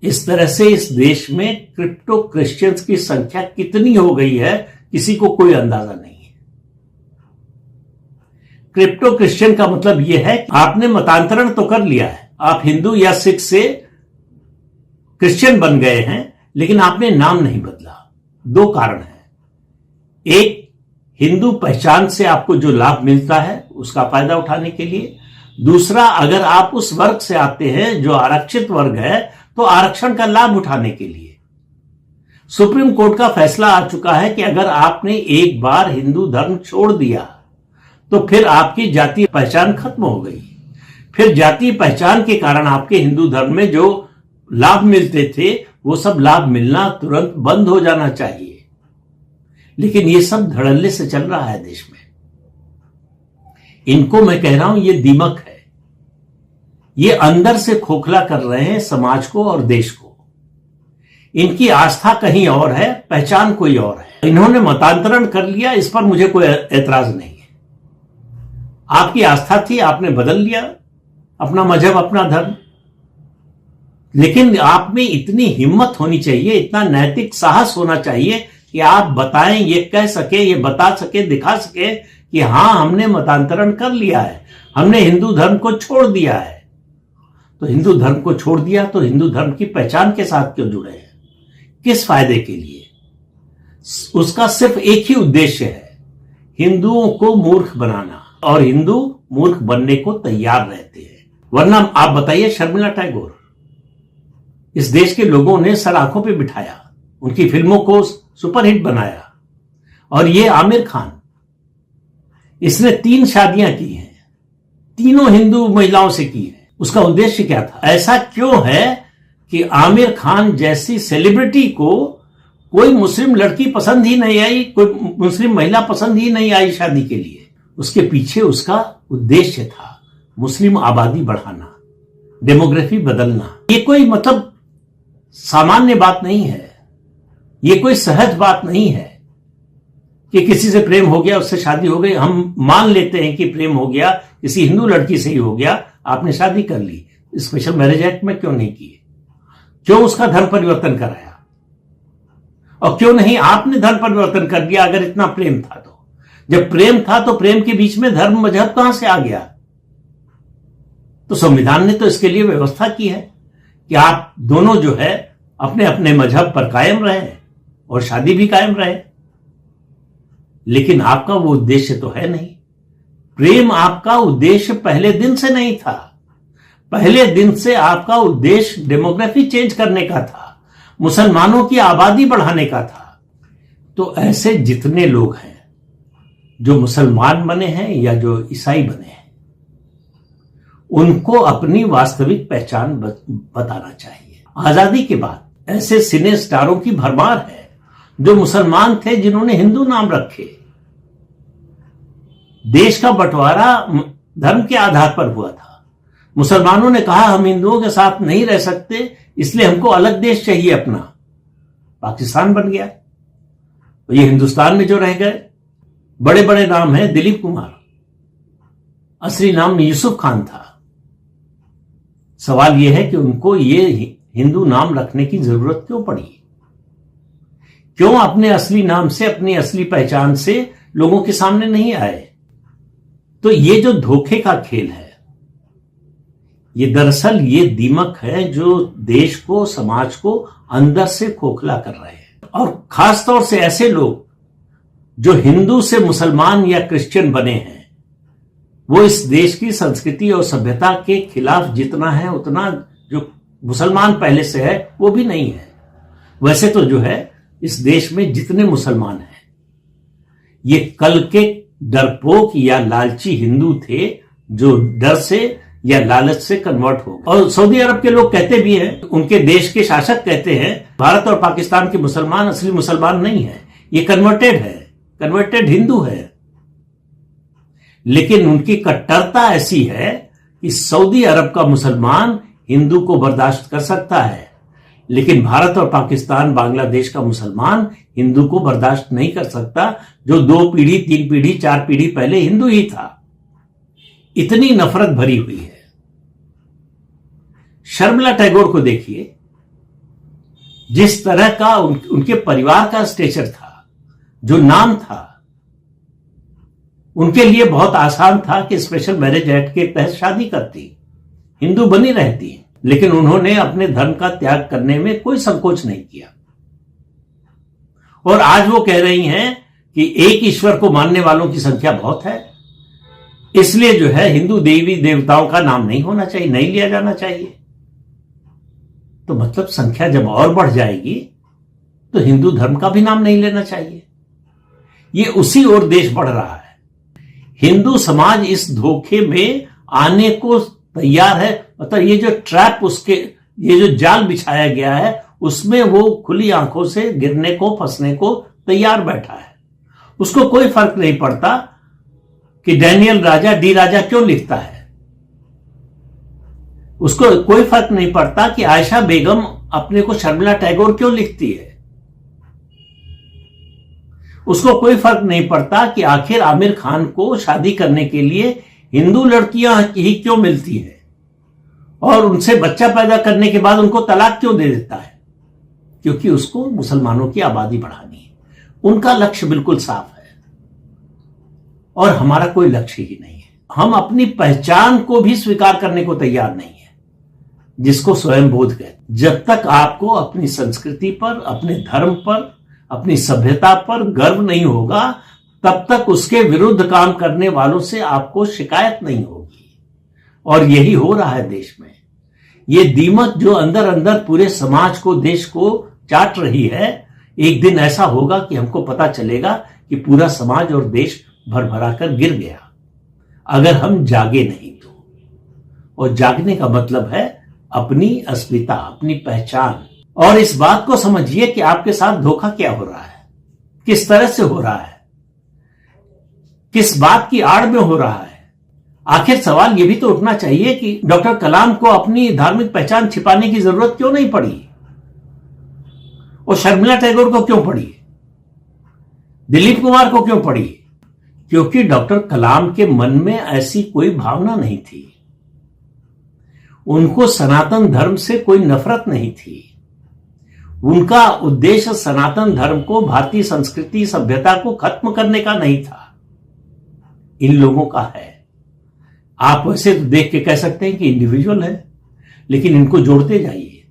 इस तरह से इस देश में क्रिप्टो क्रिश्चियंस की संख्या कितनी हो गई है, किसी को कोई अंदाजा नहीं है। क्रिप्टो क्रिश्चियन का मतलब यह है कि आपने मतांतरण तो कर लिया है, आप हिंदू या सिख से क्रिश्चियन बन गए हैं, लेकिन आपने नाम नहीं बदला। दो कारण हैं। एक, हिंदू पहचान से आपको जो लाभ मिलता है उसका फायदा उठाने के लिए। दूसरा, अगर आप उस वर्ग से आते हैं जो आरक्षित वर्ग है, तो आरक्षण का लाभ उठाने के लिए। सुप्रीम कोर्ट का फैसला आ चुका है कि अगर आपने एक बार हिंदू धर्म छोड़ दिया तो फिर आपकी जातीय पहचान खत्म हो गई। फिर जातीय पहचान के कारण आपके हिंदू धर्म में जो लाभ मिलते थे वो सब लाभ मिलना तुरंत बंद हो जाना चाहिए। लेकिन ये सब धड़ल्ले से चल रहा है देश में। इनको मैं कह रहा हूं, ये दीमक है। ये अंदर से खोखला कर रहे हैं समाज को और देश को। इनकी आस्था कहीं और है, पहचान कोई और है। इन्होंने मतांतरण कर लिया, इस पर मुझे कोई एतराज नहीं है। आपकी आस्था थी, आपने बदल लिया अपना मजहब, अपना धर्म। लेकिन आप में इतनी हिम्मत होनी चाहिए, इतना नैतिक साहस होना चाहिए कि आप बताएं, ये कह सके, ये बता सके, दिखा सके कि हां, हमने मतांतरण कर लिया है, हमने हिंदू धर्म को छोड़ दिया है। तो हिंदू धर्म को छोड़ दिया तो हिंदू धर्म की पहचान के साथ क्यों जुड़े हैं? किस फायदे के लिए? उसका सिर्फ एक ही उद्देश्य है, हिंदुओं को मूर्ख बनाना, और हिंदू मूर्ख बनने को तैयार रहते हैं। वरना आप बताइए, शर्मिला टैगोर, इस देश के लोगों ने सर आंखों पे बिठाया, उनकी फिल्मों को सुपरहिट बनाया। और ये आमिर खान, इसने 3 शादियां की हैं, तीनों हिंदू महिलाओं से की है। उसका उद्देश्य क्या था? ऐसा क्यों है कि आमिर खान जैसी सेलिब्रिटी को कोई मुस्लिम लड़की पसंद ही नहीं आई, कोई मुस्लिम महिला पसंद ही नहीं आई शादी के लिए? उसके पीछे उसका उद्देश्य था मुस्लिम आबादी बढ़ाना, डेमोग्राफी बदलना। ये कोई मतलब सामान्य बात नहीं है, ये कोई सहज बात नहीं है कि किसी से प्रेम हो गया, उससे शादी हो गई। हम मान लेते हैं कि प्रेम हो गया, किसी हिंदू लड़की से ही हो गया, आपने शादी कर ली। स्पेशल मैरिज एक्ट में क्यों नहीं किए? क्यों उसका धर्म परिवर्तन कराया? और क्यों नहीं आपने धर्म परिवर्तन कर दिया अगर इतना प्रेम था तो? जब प्रेम था तो प्रेम के बीच में धर्म मजहब कहां से आ गया? तो संविधान ने तो इसके लिए व्यवस्था की है कि आप दोनों जो है अपने अपने मजहब पर कायम रहे और शादी भी कायम रहे। लेकिन आपका वो उद्देश्य तो है नहीं। प्रेम आपका उद्देश्य पहले दिन से नहीं था। पहले दिन से आपका उद्देश्य डेमोग्राफी चेंज करने का था, मुसलमानों की आबादी बढ़ाने का था। तो ऐसे जितने लोग हैं जो मुसलमान बने हैं या जो ईसाई बने हैं, उनको अपनी वास्तविक पहचान बताना चाहिए। आजादी के बाद ऐसे सिने स्टारों की भरमार है जो मुसलमान थे, जिन्होंने हिंदू नाम रखे। देश का बंटवारा धर्म के आधार पर हुआ था। मुसलमानों ने कहा हम हिंदुओं के साथ नहीं रह सकते, इसलिए हमको अलग देश चाहिए अपना। पाकिस्तान बन गया। तो ये हिंदुस्तान में जो रह गए, बड़े बड़े नाम हैं, दिलीप कुमार, असली नाम यूसुफ खान था। सवाल यह है कि उनको ये हिंदू नाम रखने की जरूरत क्यों पड़ी? क्यों अपने असली नाम से, अपनी असली पहचान से लोगों के सामने नहीं आए? तो ये जो धोखे का खेल है, ये दरअसल ये दीमक है जो देश को, समाज को अंदर से खोखला कर रहे हैं। और खास तौर से ऐसे लोग जो हिंदू से मुसलमान या क्रिश्चियन बने हैं, वो इस देश की संस्कृति और सभ्यता के खिलाफ जितना है उतना जो मुसलमान पहले से है वो भी नहीं है। वैसे तो जो है इस देश में जितने मुसलमान हैं, ये कल के डरपोक या लालची हिंदू थे जो डर से या लालच से कन्वर्ट हो गए। और सऊदी अरब के लोग कहते भी हैं, उनके देश के शासक कहते हैं, भारत और पाकिस्तान के मुसलमान असली मुसलमान नहीं है, ये कन्वर्टेड है, कन्वर्टेड हिंदू है। लेकिन उनकी कट्टरता ऐसी है कि सऊदी अरब का मुसलमान हिंदू को बर्दाश्त कर सकता है, लेकिन भारत और पाकिस्तान, बांग्लादेश का मुसलमान हिंदू को बर्दाश्त नहीं कर सकता, जो 2 पीढ़ी, 3 पीढ़ी, 4 पीढ़ी पहले हिंदू ही था। इतनी नफरत भरी हुई है। शर्मिला टैगोर को देखिए, जिस तरह का उनके परिवार का स्टेचर था, जो नाम था, उनके लिए बहुत आसान था कि स्पेशल मैरिज एक्ट के तहत शादी करती, हिंदू बनी रहती, लेकिन उन्होंने अपने धर्म का त्याग करने में कोई संकोच नहीं किया। और आज वो कह रही हैं कि एक ईश्वर को मानने वालों की संख्या बहुत है, इसलिए जो है हिंदू देवी देवताओं का नाम नहीं होना चाहिए, नहीं लिया जाना चाहिए। तो मतलब संख्या जब और बढ़ जाएगी तो हिंदू धर्म का भी नाम नहीं लेना चाहिए। ये उसी ओर देश बढ़ रहा है। हिंदू समाज इस धोखे में आने को तैयार है। मतलब ये जो ट्रैप, उसके ये जो जाल बिछाया गया है, उसमें वो खुली आंखों से गिरने को, फंसने को तैयार बैठा है। उसको कोई फर्क नहीं पड़ता कि डैनियल राजा डी राजा क्यों लिखता है, उसको कोई फर्क नहीं पड़ता कि आयशा बेगम अपने को शर्मिला टैगोर क्यों लिखती है, उसको कोई फर्क नहीं पड़ता कि आखिर आमिर खान को शादी करने के लिए हिंदू लड़कियां ही क्यों मिलती है और उनसे बच्चा पैदा करने के बाद उनको तलाक क्यों दे देता है, क्योंकि उसको मुसलमानों की आबादी बढ़ानी है। उनका लक्ष्य बिल्कुल साफ है और हमारा कोई लक्ष्य ही नहीं है। हम अपनी पहचान को भी स्वीकार करने को तैयार नहीं है, जिसको स्वयं बोध कहते। जब तक आपको अपनी संस्कृति पर, अपने धर्म पर, अपनी सभ्यता पर गर्व नहीं होगा, तब तक उसके विरुद्ध काम करने वालों से आपको शिकायत नहीं होगी। और यही हो रहा है देश में। ये दीमक जो अंदर अंदर पूरे समाज को, देश को चाट रही है, एक दिन ऐसा होगा कि हमको पता चलेगा कि पूरा समाज और देश भरभरा कर गिर गया, अगर हम जागे नहीं तो। और जागने का मतलब है अपनी अस्मिता, अपनी पहचान। और इस बात को समझिए कि आपके साथ धोखा क्या हो रहा है, किस तरह से हो रहा है, किस बात की आड़ में हो रहा है। आखिर सवाल यह भी तो उठना चाहिए कि डॉक्टर कलाम को अपनी धार्मिक पहचान छिपाने की जरूरत क्यों नहीं पड़ी, और शर्मिला टैगोर को क्यों पड़ी, दिलीप कुमार को क्यों पड़ी? क्योंकि डॉक्टर कलाम के मन में ऐसी कोई भावना नहीं थी, उनको सनातन धर्म से कोई नफरत नहीं थी। उनका उद्देश्य सनातन धर्म को, भारतीय संस्कृति सभ्यता को खत्म करने का नहीं था, इन लोगों का है। आप वैसे तो देख के कह सकते हैं कि इंडिविजुअल है, लेकिन इनको जोड़ते जाइए।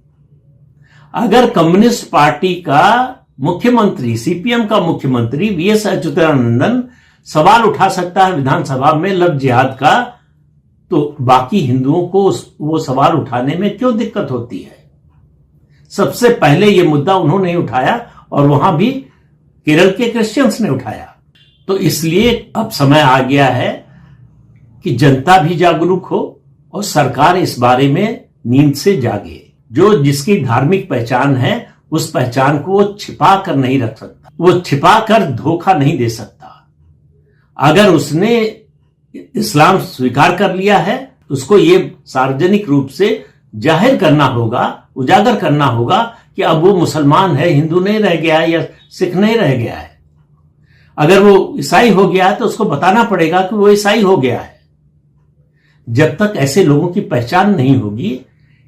अगर कम्युनिस्ट पार्टी का मुख्यमंत्री, सीपीएम का मुख्यमंत्री वीएस अच्युतानंदन सवाल उठा सकता है विधानसभा में लव जिहाद का, तो बाकी हिंदुओं को वो सवाल उठाने में क्यों दिक्कत होती है? सबसे पहले ये मुद्दा उन्होंने उठाया और वहां भी केरल के क्रिश्चियंस ने उठाया। तो इसलिए अब समय आ गया है कि जनता भी जागरूक हो और सरकार इस बारे में नींद से जागे। जो जिसकी धार्मिक पहचान है, उस पहचान को वो छिपा कर नहीं रख सकता, वो छिपा कर धोखा नहीं दे सकता। अगर उसने इस्लाम स्वीकार कर लिया है, उसको ये सार्वजनिक रूप से जाहिर करना होगा, उजागर करना होगा कि अब वो मुसलमान है, हिंदू नहीं रह गया है या सिख नहीं रह गया है। अगर वो ईसाई हो गया है तो उसको बताना पड़ेगा कि वो ईसाई हो गया है। जब तक ऐसे लोगों की पहचान नहीं होगी,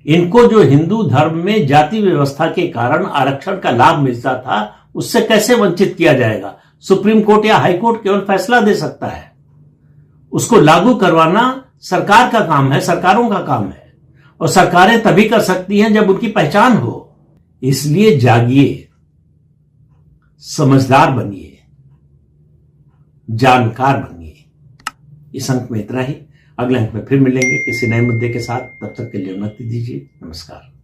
इनको जो हिंदू धर्म में जाति व्यवस्था के कारण आरक्षण का लाभ मिलता था, उससे कैसे वंचित किया जाएगा? सुप्रीम कोर्ट या हाई कोर्ट केवल फैसला दे सकता है, उसको लागू करवाना सरकार का काम है, सरकारों का काम है। और सरकारें तभी कर सकती हैं जब उनकी पहचान हो। इसलिए जागिए, समझदार बनिए, जानकार बनिए। इस अंक में इतना ही। अगले अंक में फिर मिलेंगे किसी नए मुद्दे के साथ। तब तक के लिए अनुमति दीजिए। नमस्कार।